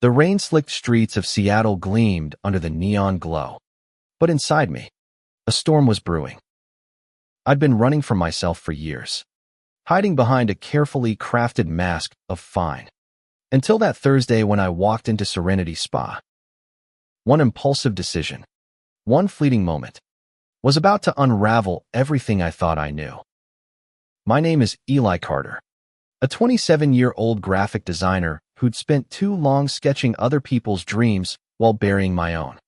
The rain-slicked streets of Seattle gleamed under the neon glow. But inside me, a storm was brewing. I'd been running from myself for years, hiding behind a carefully crafted mask of fine. Until that Thursday when I walked into Serenity Spa. One impulsive decision, one fleeting moment, was about to unravel everything I thought I knew. My name is Eli Carter, a 27-year-old graphic designer who'd spent too long sketching other people's dreams while burying my own.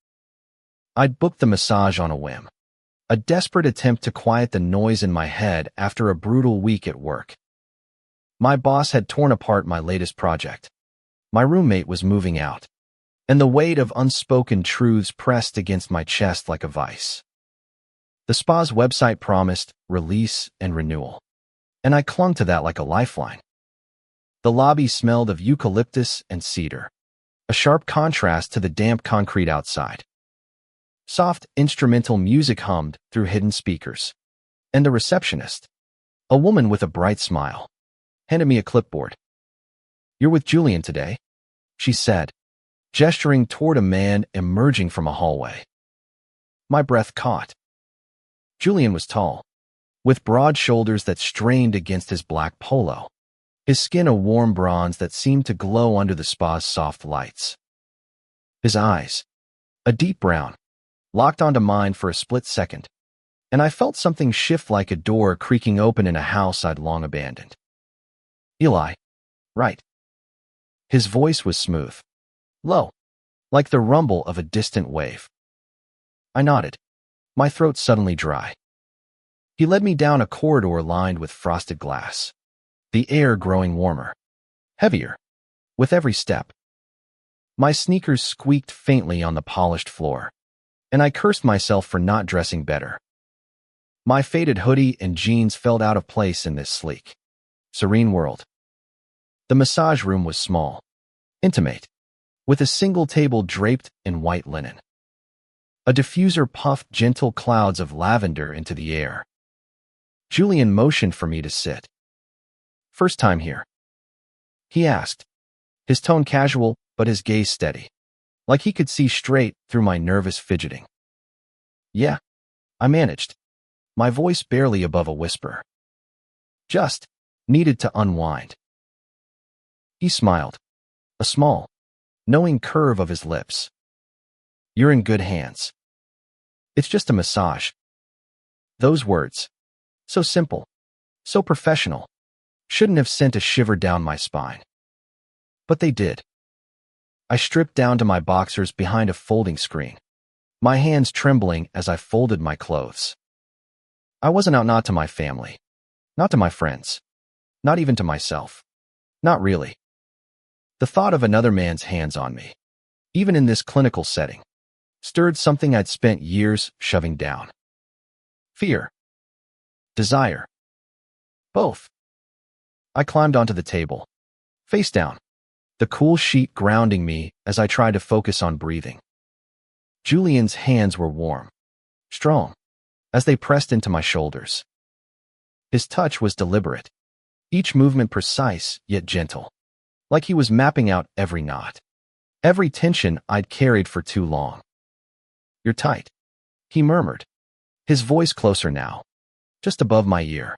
I'd booked the massage on a whim, a desperate attempt to quiet the noise in my head after a brutal week at work. My boss had torn apart my latest project. My roommate was moving out, and the weight of unspoken truths pressed against my chest like a vice. The spa's website promised release and renewal, and I clung to that like a lifeline. The lobby smelled of eucalyptus and cedar, a sharp contrast to the damp concrete outside. Soft instrumental music hummed through hidden speakers, and the receptionist, a woman with a bright smile, handed me a clipboard. "You're with Julian today," she said, gesturing toward a man emerging from a hallway. My breath caught. Julian was tall, with broad shoulders that strained against his black polo, his skin a warm bronze that seemed to glow under the spa's soft lights. His eyes, a deep brown, locked onto mine for a split second, and I felt something shift like a door creaking open in a house I'd long abandoned. "Eli, right?" His voice was smooth, low, like the rumble of a distant wave. I nodded, my throat suddenly dry. He led me down a corridor lined with frosted glass, the air growing warmer, heavier, with every step. My sneakers squeaked faintly on the polished floor, and I cursed myself for not dressing better. My faded hoodie and jeans felt out of place in this sleek, serene world. The massage room was small, intimate, with a single table draped in white linen. A diffuser puffed gentle clouds of lavender into the air. Julian motioned for me to sit. "First time here?" he asked, his tone casual but his gaze steady, like he could see straight through my nervous fidgeting. "Yeah," I managed, my voice barely above a whisper. "Just needed to unwind." He smiled, a small, knowing curve of his lips. "You're in good hands. It's just a massage." Those words, so simple, so professional, shouldn't have sent a shiver down my spine. But they did. I stripped down to my boxers behind a folding screen, my hands trembling as I folded my clothes. I wasn't out not to my family, not to my friends, not even to myself. Not really. The thought of another man's hands on me, even in this clinical setting, stirred something I'd spent years shoving down. Fear. Desire. Both. I climbed onto the table, face down, the cool sheet grounding me as I tried to focus on breathing. Julian's hands were warm, strong, as they pressed into my shoulders. His touch was deliberate, each movement precise yet gentle, like he was mapping out every knot, every tension I'd carried for too long. "You're tight," he murmured, his voice closer now, just above my ear.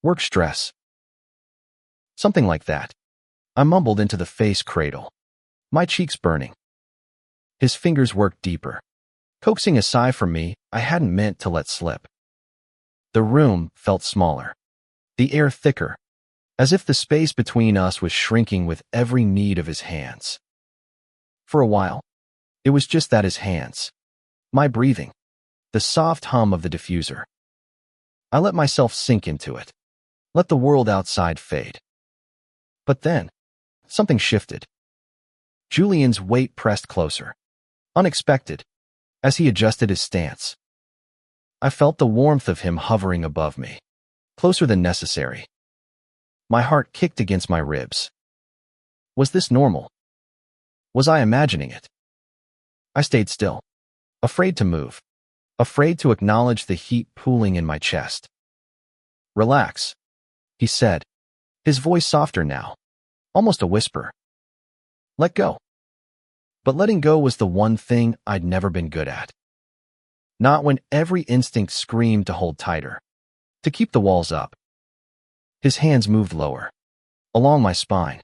"Work stress." Something like that. I mumbled into the face cradle, my cheeks burning. His fingers worked deeper, coaxing a sigh from me I hadn't meant to let slip. The room felt smaller, the air thicker, as if the space between us was shrinking with every need of his hands. For a while, it was just that his hands, my breathing, the soft hum of the diffuser. I let myself sink into it, let the world outside fade. But then, something shifted. Julian's weight pressed closer, unexpected, as he adjusted his stance. I felt the warmth of him hovering above me, closer than necessary. My heart kicked against my ribs. Was this normal? Was I imagining it? I stayed still, afraid to move, afraid to acknowledge the heat pooling in my chest. "Relax," he said, his voice softer now, almost a whisper. Let go. But letting go was the one thing I'd never been good at. Not when every instinct screamed to hold tighter, to keep the walls up. His hands moved lower, along my spine,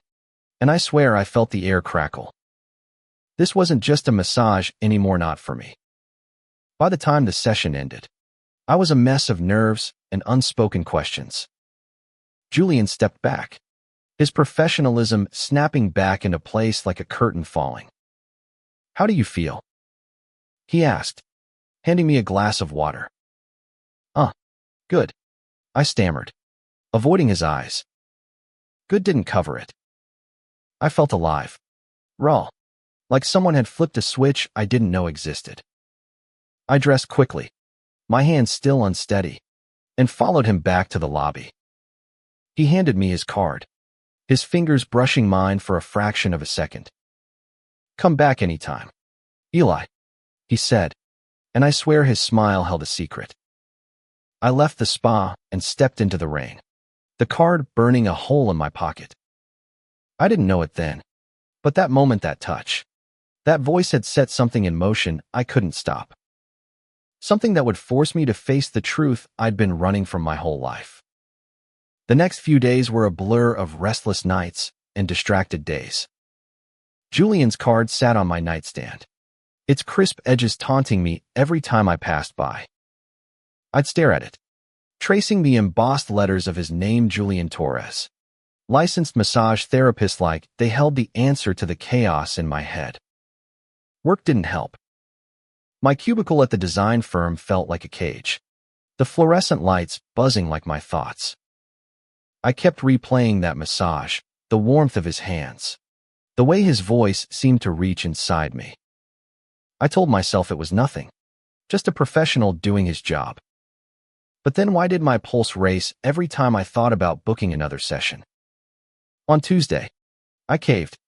and I swear I felt the air crackle. This wasn't just a massage anymore, not for me. By the time the session ended, I was a mess of nerves and unspoken questions. Julian stepped back, his professionalism snapping back into place like a curtain falling. "How do you feel?" he asked, handing me a glass of water. Good," I stammered, avoiding his eyes. Good didn't cover it. I felt alive, raw, like someone had flipped a switch I didn't know existed. I dressed quickly, my hands still unsteady, and followed him back to the lobby. He handed me his card, his fingers brushing mine for a fraction of a second. "Come back anytime, Eli," he said, and I swear his smile held a secret. I left the spa and stepped into the rain, the card burning a hole in my pocket. I didn't know it then, but that moment, that touch, that voice had set something in motion I couldn't stop. Something that would force me to face the truth I'd been running from my whole life. The next few days were a blur of restless nights and distracted days. Julian's card sat on my nightstand, its crisp edges taunting me every time I passed by. I'd stare at it, tracing the embossed letters of his name, Julian Torres, licensed massage therapist, like they held the answer to the chaos in my head. Work didn't help. My cubicle at the design firm felt like a cage, the fluorescent lights buzzing like my thoughts. I kept replaying that massage, the warmth of his hands, the way his voice seemed to reach inside me. I told myself it was nothing, just a professional doing his job. But then why did my pulse race every time I thought about booking another session? On Tuesday, I caved.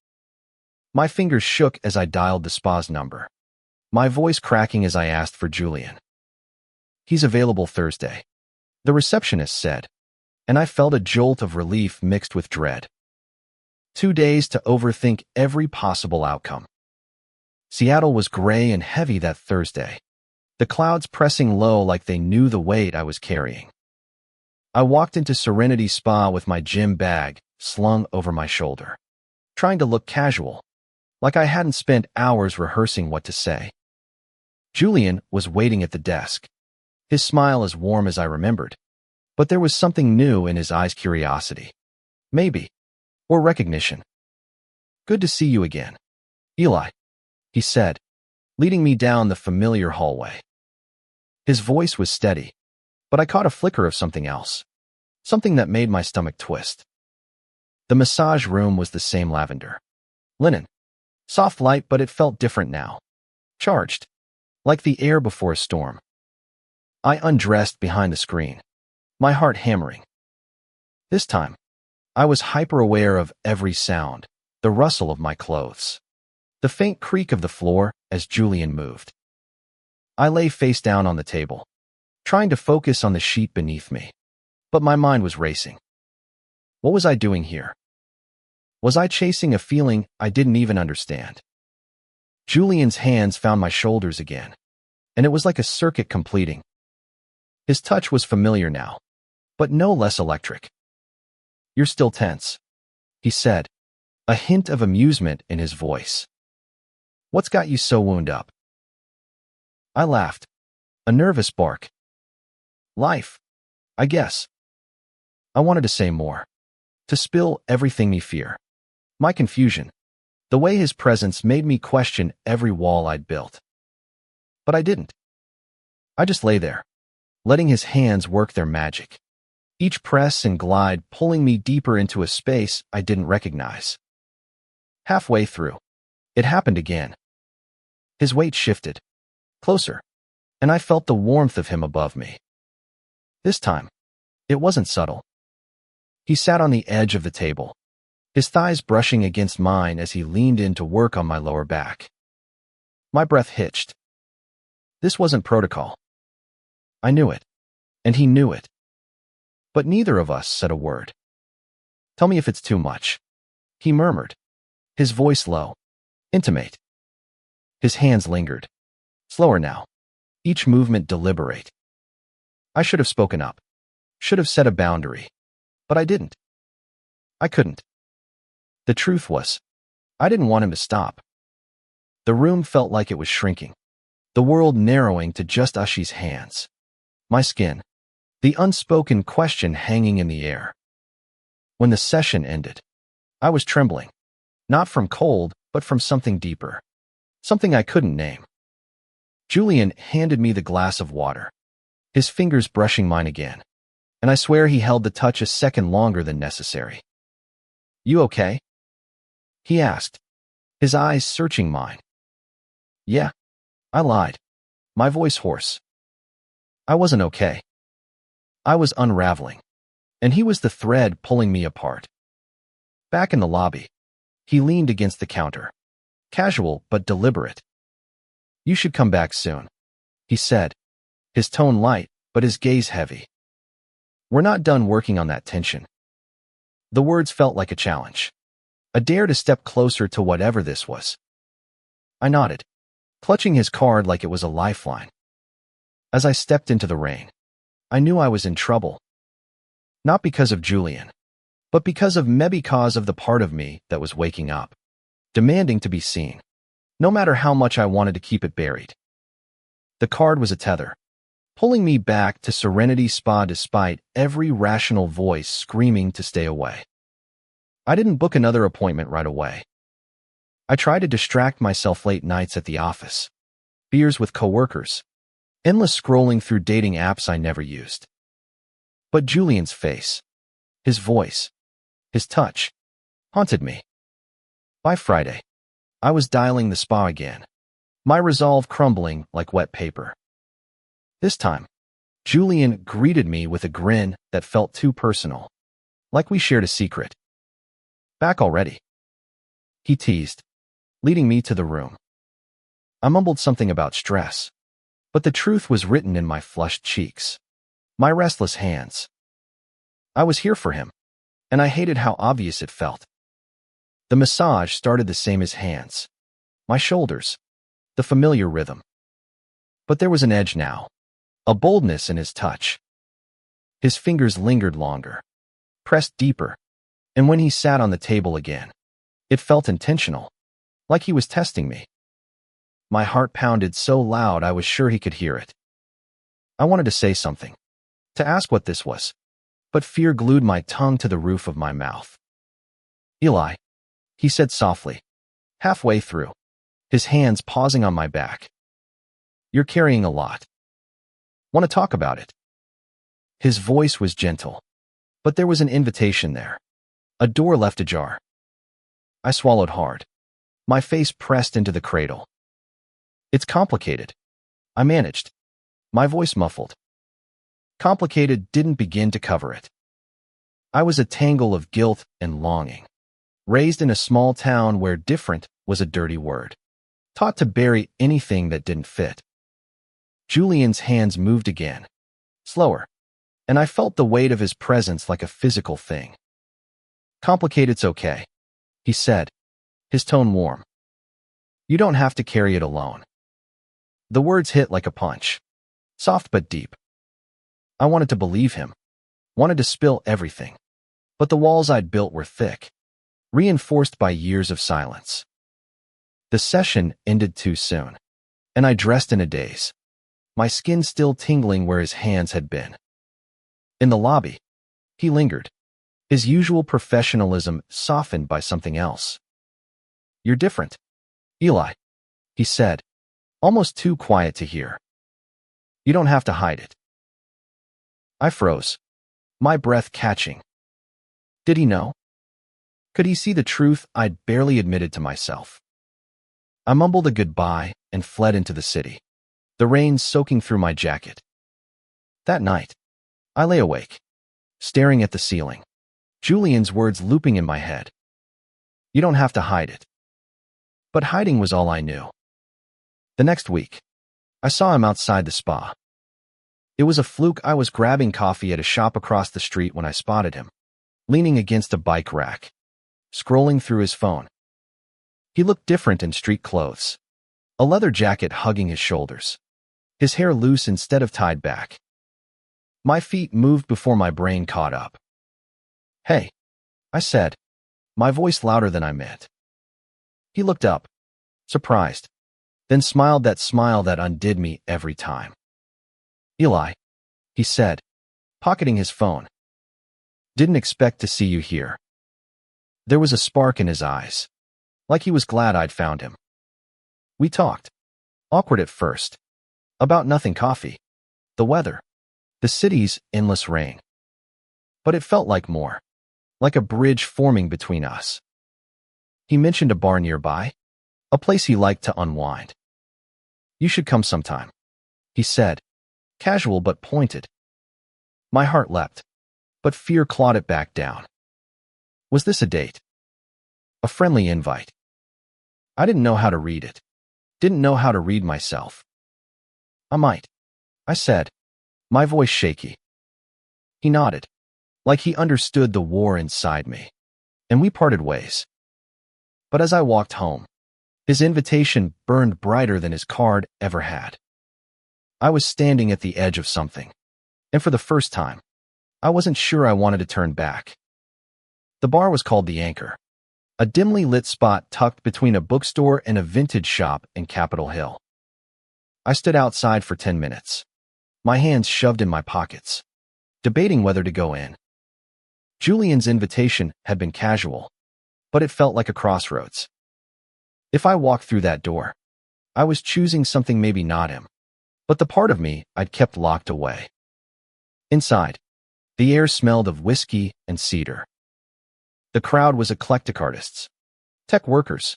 My fingers shook as I dialed the spa's number, my voice cracking as I asked for Julian. "He's available Thursday," the receptionist said, and I felt a jolt of relief mixed with dread. 2 days to overthink every possible outcome. Seattle was gray and heavy that Thursday, the clouds pressing low like they knew the weight I was carrying. I walked into Serenity Spa with my gym bag slung over my shoulder, trying to look casual, like I hadn't spent hours rehearsing what to say. Julian was waiting at the desk, his smile as warm as I remembered, but there was something new in his eyes, curiosity, maybe, or recognition. "Good to see you again, Eli," he said, leading me down the familiar hallway. His voice was steady, but I caught a flicker of something else, something that made my stomach twist. The massage room was the same lavender, linen, soft light, but it felt different now, charged, like the air before a storm. I undressed behind the screen, my heart hammering. This time, I was hyper-aware of every sound, the rustle of my clothes, the faint creak of the floor as Julian moved. I lay face down on the table, trying to focus on the sheet beneath me, but my mind was racing. What was I doing here? Was I chasing a feeling I didn't even understand? Julian's hands found my shoulders again, and it was like a circuit completing. His touch was familiar now, but no less electric. "You're still tense," he said, a hint of amusement in his voice. "What's got you so wound up?" I laughed, a nervous bark. "Life, I guess." I wanted to say more, to spill everything, me fear, my confusion, the way his presence made me question every wall I'd built. But I didn't. I just lay there, letting his hands work their magic, each press and glide pulling me deeper into a space I didn't recognize. Halfway through, it happened again. His weight shifted, closer, and I felt the warmth of him above me. This time, it wasn't subtle. He sat on the edge of the table, his thighs brushing against mine as he leaned in to work on my lower back. My breath hitched. This wasn't protocol. I knew it, and he knew it. But neither of us said a word. "Tell me if it's too much," he murmured, His voice low, intimate. His hands lingered. Slower now, each movement deliberate. I should have spoken up. Should have set a boundary. But I didn't. I couldn't. The truth was, I didn't want him to stop. The room felt like it was shrinking, the world narrowing to just Ushi's hands. My skin, the unspoken question hanging in the air. When the session ended, I was trembling, not from cold, but from something deeper, something I couldn't name. Julian handed me the glass of water, his fingers brushing mine again, and I swear he held the touch a second longer than necessary. "You okay?" he asked, his eyes searching mine. "Yeah," I lied, my voice hoarse. I wasn't okay. I was unraveling, and he was the thread pulling me apart. Back in the lobby, he leaned against the counter, casual but deliberate. "You should come back soon," he said, his tone light but his gaze heavy. "We're not done working on that tension." The words felt like a challenge, a dare to step closer to whatever this was. I nodded, clutching his card like it was a lifeline. As I stepped into the rain, I knew I was in trouble. Not because of Julian, but because of maybe cause of the part of me that was waking up, demanding to be seen, no matter how much I wanted to keep it buried. The card was a tether, pulling me back to Serenity Spa despite every rational voice screaming to stay away. I didn't book another appointment right away. I tried to distract myself late nights at the office, beers with coworkers, endless scrolling through dating apps I never used. But Julian's face, his voice, his touch, haunted me. By Friday, I was dialing the spa again, my resolve crumbling like wet paper. This time, Julian greeted me with a grin that felt too personal, like we shared a secret. "Back already?" he teased, leading me to the room. I mumbled something about stress, but the truth was written in my flushed cheeks, my restless hands. I was here for him, and I hated how obvious it felt. The massage started the same as hands, my shoulders, the familiar rhythm. But there was an edge now, a boldness in his touch. His fingers lingered longer, pressed deeper, and when he sat on the table again, it felt intentional, like he was testing me. My heart pounded so loud I was sure he could hear it. I wanted to say something, to ask what this was, but fear glued my tongue to the roof of my mouth. "Eli," he said softly, halfway through, his hands pausing on my back. "You're carrying a lot. Want to talk about it?" His voice was gentle, but there was an invitation there, a door left ajar. I swallowed hard, my face pressed into the cradle. "It's complicated," I managed, my voice muffled. Complicated didn't begin to cover it. I was a tangle of guilt and longing, raised in a small town where different was a dirty word, taught to bury anything that didn't fit. Julian's hands moved again, slower, and I felt the weight of his presence like a physical thing. "Complicated's okay," he said, his tone warm. "You don't have to carry it alone." The words hit like a punch, soft but deep. I wanted to believe him, wanted to spill everything, but the walls I'd built were thick, reinforced by years of silence. The session ended too soon, and I dressed in a daze, my skin still tingling where his hands had been. In the lobby, he lingered, his usual professionalism softened by something else. "You're different, Eli," he said, almost too quiet to hear. "You don't have to hide it." I froze, my breath catching. Did he know? Could he see the truth I'd barely admitted to myself? I mumbled a goodbye and fled into the city, the rain soaking through my jacket. That night, I lay awake, staring at the ceiling, Julian's words looping in my head. "You don't have to hide it." But hiding was all I knew. The next week, I saw him outside the spa. It was a fluke. I was grabbing coffee at a shop across the street when I spotted him, leaning against a bike rack, scrolling through his phone. He looked different in street clothes, a leather jacket hugging his shoulders, his hair loose instead of tied back. My feet moved before my brain caught up. "Hey," I said, my voice louder than I meant. He looked up, surprised, then smiled that smile that undid me every time. "Eli," he said, pocketing his phone. "Didn't expect to see you here." There was a spark in his eyes, like he was glad I'd found him. We talked, awkward at first, about nothing: coffee, the weather, the city's endless rain. But it felt like more, like a bridge forming between us. He mentioned a bar nearby, a place he liked to unwind. "You should come sometime," he said, casual but pointed. My heart leapt, but fear clawed it back down. Was this a date? A friendly invite? I didn't know how to read it. Didn't know how to read myself. "I might," I said, my voice shaky. He nodded, like he understood the war inside me, and we parted ways. But as I walked home, his invitation burned brighter than his card ever had. I was standing at the edge of something, and for the first time, I wasn't sure I wanted to turn back. The bar was called The Anchor, a dimly lit spot tucked between a bookstore and a vintage shop in Capitol Hill. I stood outside for 10 minutes, my hands shoved in my pockets, debating whether to go in. Julian's invitation had been casual, but it felt like a crossroads. If I walked through that door, I was choosing something, maybe not him, but the part of me I'd kept locked away. Inside, the air smelled of whiskey and cedar. The crowd was eclectic: artists, tech workers,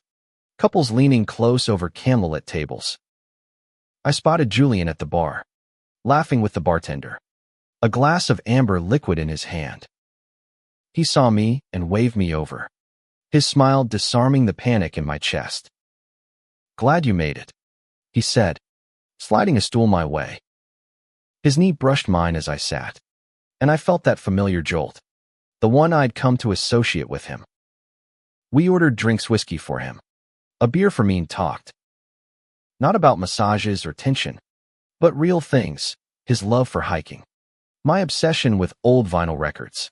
couples leaning close over candlelit tables. I spotted Julian at the bar, laughing with the bartender, a glass of amber liquid in his hand. He saw me and waved me over, his smile disarming the panic in my chest. "Glad you made it," he said, sliding a stool my way. His knee brushed mine as I sat, and I felt that familiar jolt, the one I'd come to associate with him. We ordered drinks: whiskey for him, a beer for me, and talked. Not about massages or tension, but real things: his love for hiking, my obsession with old vinyl records,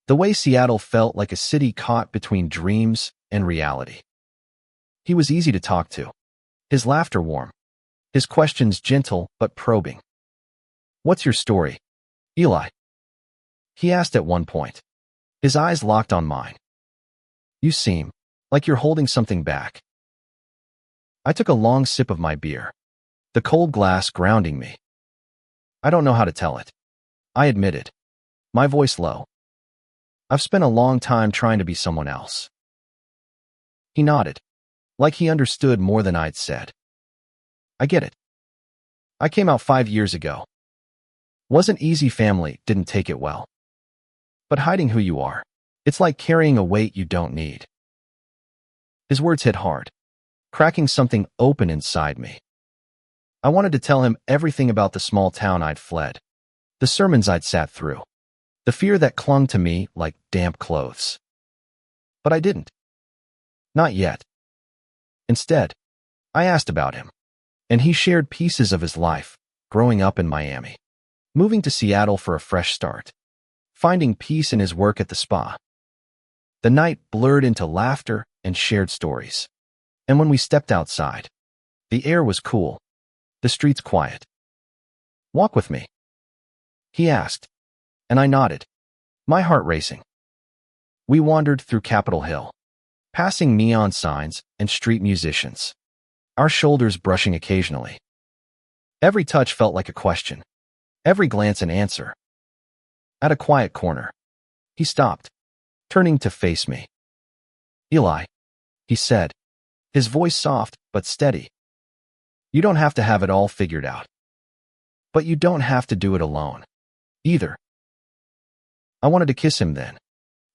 the way Seattle felt like a city caught between dreams and reality. He was easy to talk to, his laughter warm, his questions gentle but probing. "What's your story, Eli?" he asked at one point, his eyes locked on mine. "You seem like you're holding something back." I took a long sip of my beer, the cold glass grounding me. "I don't know how to tell it," I admitted, my voice low. "I've spent a long time trying to be someone else." He nodded, like he understood more than I'd said. "I get it. I came out 5 years ago. Wasn't easy, family didn't take it well. But hiding who you are, it's like carrying a weight you don't need." His words hit hard, cracking something open inside me. I wanted to tell him everything about the small town I'd fled, the sermons I'd sat through, the fear that clung to me like damp clothes. But I didn't. Not yet. Instead, I asked about him, and he shared pieces of his life, growing up in Miami, moving to Seattle for a fresh start, finding peace in his work at the spa. The night blurred into laughter and shared stories. And when we stepped outside, the air was cool, the streets quiet. "Walk with me?" he asked, and I nodded, my heart racing. We wandered through Capitol Hill, passing neon signs and street musicians, our shoulders brushing occasionally. Every touch felt like a question, every glance an answer. At a quiet corner, he stopped, turning to face me. "Eli," he said, his voice soft but steady. "You don't have to have it all figured out. But you don't have to do it alone, either." I wanted to kiss him then,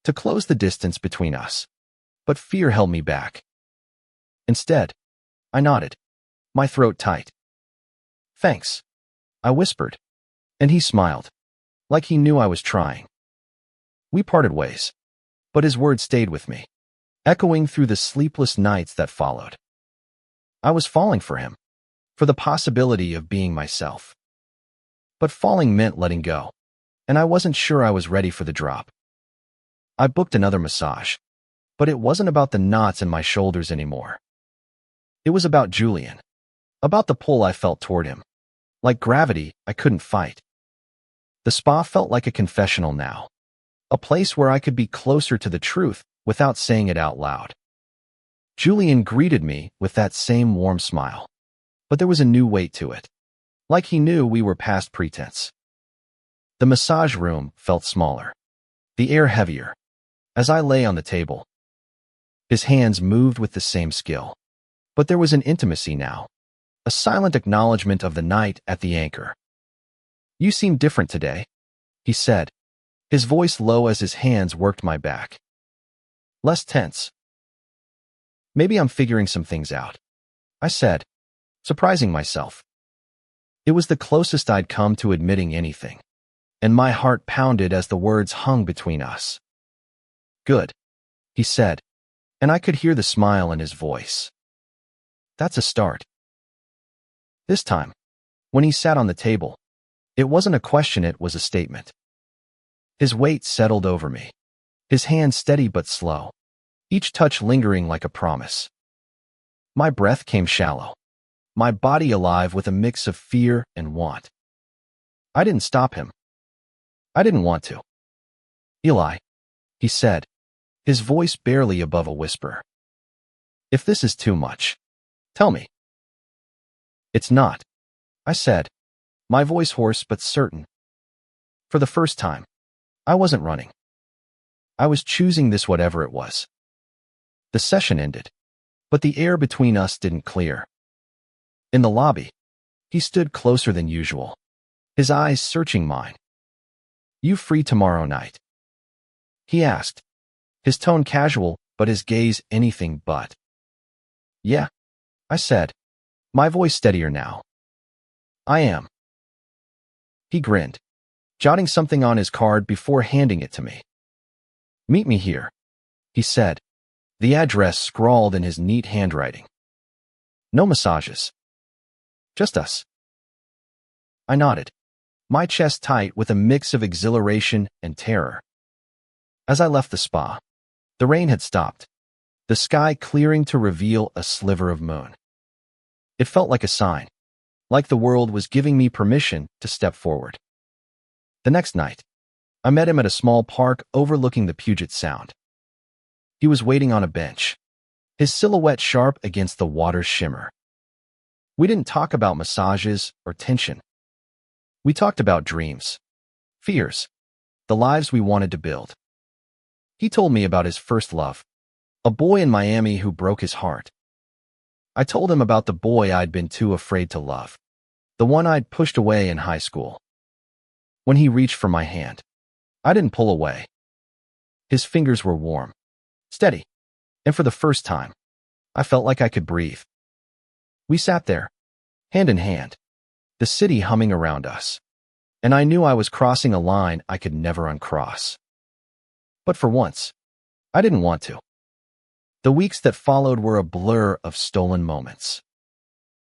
to close the distance between us, but fear held me back. Instead, I nodded, my throat tight. "Thanks," I whispered, and he smiled, like he knew I was trying. We parted ways, but his words stayed with me, echoing through the sleepless nights that followed. I was falling for him, for the possibility of being myself. But falling meant letting go, and I wasn't sure I was ready for the drop. I booked another massage, but it wasn't about the knots in my shoulders anymore. It was about Julian, about the pull I felt toward him. Like gravity, I couldn't fight. The spa felt like a confessional now, a place where I could be closer to the truth without saying it out loud. Julian greeted me with that same warm smile, but there was a new weight to it, like he knew we were past pretense. The massage room felt smaller, the air heavier. As I lay on the table, his hands moved with the same skill, but there was an intimacy now, a silent acknowledgement of the night at the anchor. "You seem different today," he said, his voice low as his hands worked my back. "Less tense." "Maybe I'm figuring some things out," I said, surprising myself. It was the closest I'd come to admitting anything, and my heart pounded as the words hung between us. "Good," he said, and I could hear the smile in his voice. "That's a start." This time, when he sat on the table, it wasn't a question, it was a statement. His weight settled over me, his hand steady but slow, each touch lingering like a promise. My breath came shallow, my body alive with a mix of fear and want. I didn't stop him. I didn't want to. "Eli," he said, his voice barely above a whisper. "If this is too much, tell me." "It's not," I said, my voice hoarse but certain. For the first time, I wasn't running. I was choosing this, whatever it was. The session ended, but the air between us didn't clear. In the lobby, he stood closer than usual, his eyes searching mine. "You free tomorrow night?" he asked, his tone casual, but his gaze anything but. "Yeah," I said, my voice steadier now. "I am." He grinned, jotting something on his card before handing it to me. "Meet me here," he said, the address scrawled in his neat handwriting. "No massages. Just us." I nodded, my chest tight with a mix of exhilaration and terror. As I left the spa, the rain had stopped, the sky clearing to reveal a sliver of moon. It felt like a sign, like the world was giving me permission to step forward. The next night, I met him at a small park overlooking the Puget Sound. He was waiting on a bench, his silhouette sharp against the water's shimmer. We didn't talk about massages or tension. We talked about dreams, fears, the lives we wanted to build. He told me about his first love, a boy in Miami who broke his heart. I told him about the boy I'd been too afraid to love, the one I'd pushed away in high school. When he reached for my hand, I didn't pull away. His fingers were warm, steady, and for the first time, I felt like I could breathe. We sat there, hand in hand, the city humming around us, and I knew I was crossing a line I could never uncross. But for once, I didn't want to. The weeks that followed were a blur of stolen moments.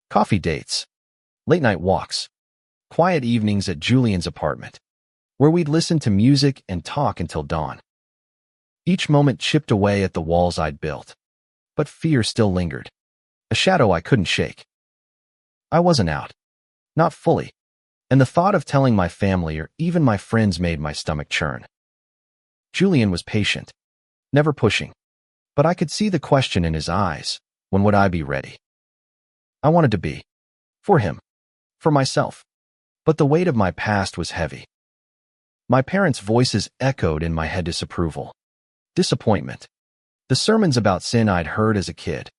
Coffee dates, late-night walks, quiet evenings at Julian's apartment, where we'd listen to music and talk until dawn. Each moment chipped away at the walls I'd built, but fear still lingered, a shadow I couldn't shake. I wasn't out, not fully, and the thought of telling my family or even my friends made my stomach churn. Julian was patient, never pushing, but I could see the question in his eyes. When would I be ready? I wanted to be. For him. For myself. But the weight of my past was heavy. My parents' voices echoed in my head: disapproval, disappointment, the sermons about sin I'd heard as a kid.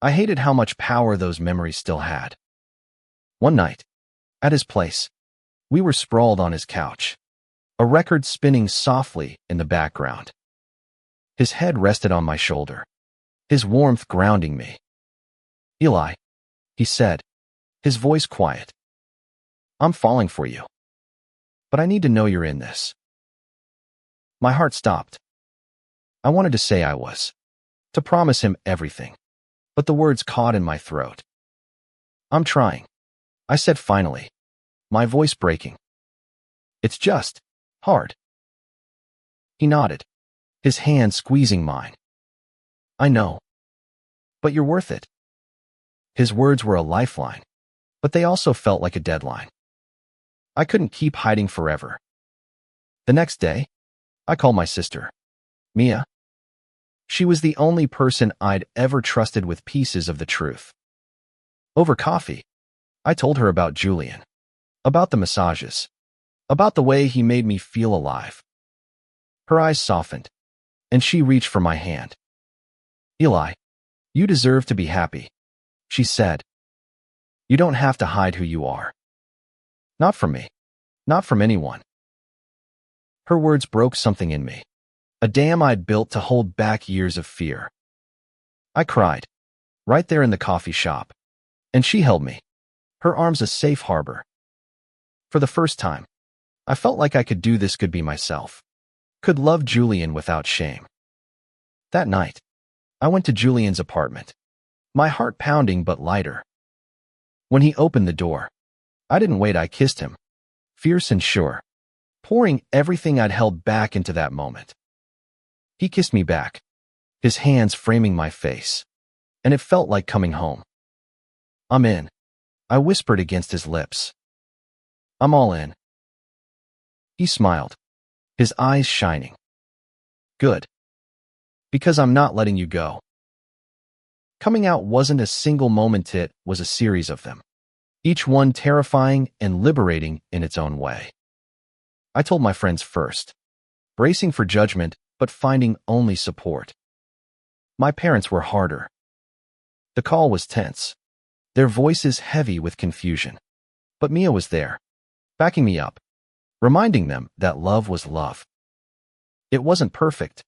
I hated how much power those memories still had. One night, at his place, we were sprawled on his couch, a record spinning softly in the background. His head rested on my shoulder, his warmth grounding me. "Eli," he said, his voice quiet. "I'm falling for you. But I need to know you're in this." My heart stopped. I wanted to say I was, to promise him everything, but the words caught in my throat. "I'm trying," I said finally, my voice breaking. "It's just hard." He nodded, his hand squeezing mine. "I know. But you're worth it." His words were a lifeline, but they also felt like a deadline. I couldn't keep hiding forever. The next day, I called my sister, Mia. She was the only person I'd ever trusted with pieces of the truth. Over coffee, I told her about Julian, about the massages, about the way he made me feel alive. Her eyes softened, and she reached for my hand. "Eli, you deserve to be happy," she said. "You don't have to hide who you are. Not from me. Not from anyone." Her words broke something in me, a dam I'd built to hold back years of fear. I cried, right there in the coffee shop, and she held me, her arms a safe harbor. For the first time, I felt like I could do this, could be myself, could love Julian without shame. That night, I went to Julian's apartment, my heart pounding but lighter. When he opened the door, I didn't wait, I kissed him, fierce and sure, pouring everything I'd held back into that moment. He kissed me back, his hands framing my face, and it felt like coming home. "I'm in," I whispered against his lips. "I'm all in." He smiled, his eyes shining. "Good. Because I'm not letting you go." Coming out wasn't a single moment, it was a series of them, each one terrifying and liberating in its own way. I told my friends first, bracing for judgment but finding only support. My parents were harder. The call was tense, their voices heavy with confusion. But Mia was there, backing me up, reminding them that love was love. It wasn't perfect,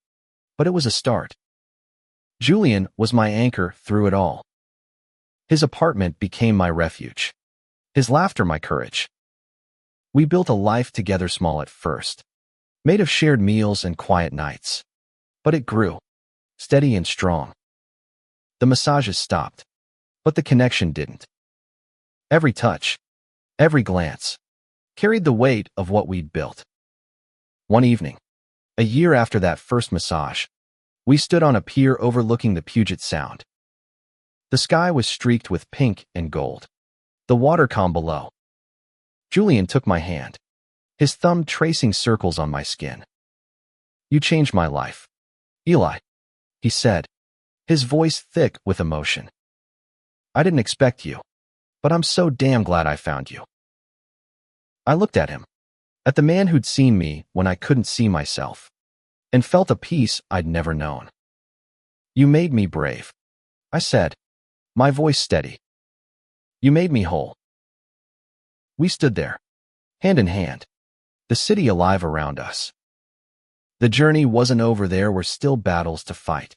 but it was a start. Julian was my anchor through it all. His apartment became my refuge, his laughter my courage. We built a life together, small at first, made of shared meals and quiet nights. But it grew, steady and strong. The massages stopped, but the connection didn't. Every touch, every glance, carried the weight of what we'd built. One evening, a year after that first massage, we stood on a pier overlooking the Puget Sound. The sky was streaked with pink and gold, the water calm below. Julian took my hand, his thumb tracing circles on my skin. "You changed my life, Eli," he said, his voice thick with emotion. "I didn't expect you, but I'm so damn glad I found you." I looked at him, at the man who'd seen me when I couldn't see myself, and felt a peace I'd never known. "You made me brave," I said, my voice steady. "You made me whole." We stood there, hand in hand, the city alive around us. The journey wasn't over, there were still battles to fight,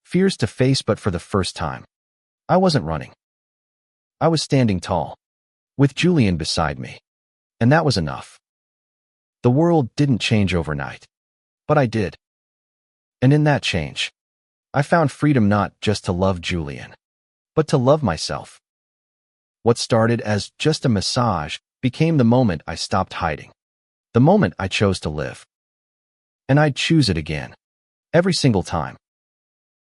fears to face, but for the first time, I wasn't running. I was standing tall, with Julian beside me, and that was enough. The world didn't change overnight, but I did. And in that change, I found freedom, not just to love Julian, but to love myself. What started as just a massage became the moment I stopped hiding, the moment I chose to live. And I'd choose it again, every single time.